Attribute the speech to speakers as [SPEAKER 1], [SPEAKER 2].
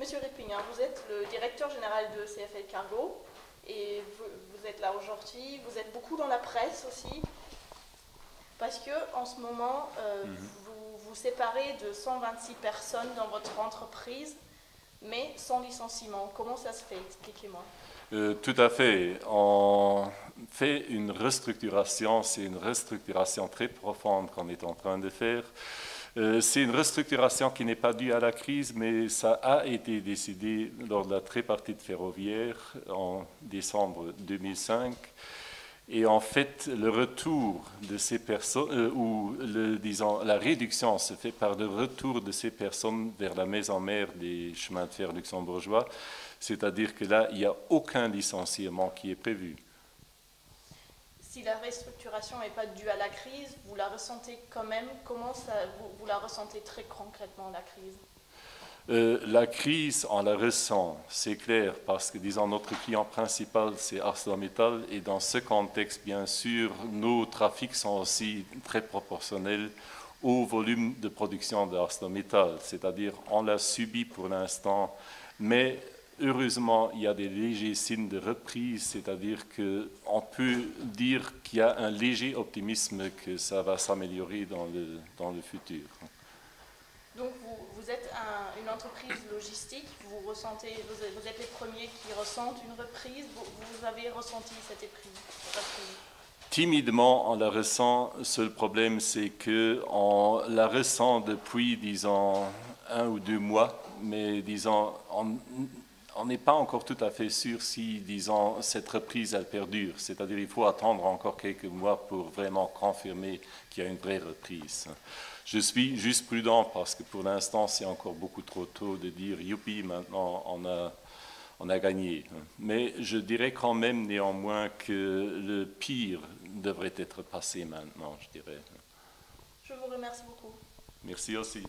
[SPEAKER 1] Monsieur Ripping, hein, vous êtes le directeur général de CFL Cargo et vous êtes là aujourd'hui. Vous êtes beaucoup dans la presse aussi parce que en ce moment, vous vous séparez de 126 personnes dans votre entreprise, mais sans licenciement. Comment ça se fait? Expliquez-moi.
[SPEAKER 2] Tout à fait. On fait une restructuration, c'est une restructuration très profonde qu'on est en train de faire. C'est une restructuration qui n'est pas due à la crise, mais ça a été décidé lors de la tripartite ferroviaire en décembre 2005. Et en fait, le retour de ces personnes, disons, la réduction se fait par le retour de ces personnes vers la maison mère des chemins de fer luxembourgeois. C'est-à-dire que là, il n'y a aucun licenciement qui est prévu.
[SPEAKER 1] Si la restructuration n'est pas due à la crise, vous la ressentez quand même. Comment ça, vous la ressentez très concrètement, la crise?
[SPEAKER 2] La crise, on la ressent, c'est clair, parce que, disons, notre client principal, c'est ArcelorMittal, et dans ce contexte, bien sûr, nos trafics sont aussi très proportionnels au volume de production de ArcelorMittal, c'est-à-dire on l'a subi pour l'instant, mais heureusement, il y a des légers signes de reprise, c'est-à-dire qu'on peut dire qu'il y a un léger optimisme que ça va s'améliorer dans le futur.
[SPEAKER 1] Donc vous êtes une entreprise logistique, vous êtes les premiers qui ressentent une reprise, vous avez ressenti cette reprise?
[SPEAKER 2] Timidement, on la ressent. Le seul problème, c'est qu'on la ressent depuis, disons, 1 ou 2 mois, mais disons, on n'est pas encore tout à fait sûr si, disons, cette reprise, elle perdure. C'est-à-dire il faut attendre encore quelques mois pour vraiment confirmer qu'il y a une vraie reprise. Je suis juste prudent parce que pour l'instant, c'est encore beaucoup trop tôt de dire « youpi, maintenant on a gagné ». Mais je dirais quand même néanmoins que le pire devrait être passé maintenant, je dirais.
[SPEAKER 1] Je vous remercie beaucoup.
[SPEAKER 2] Merci aussi.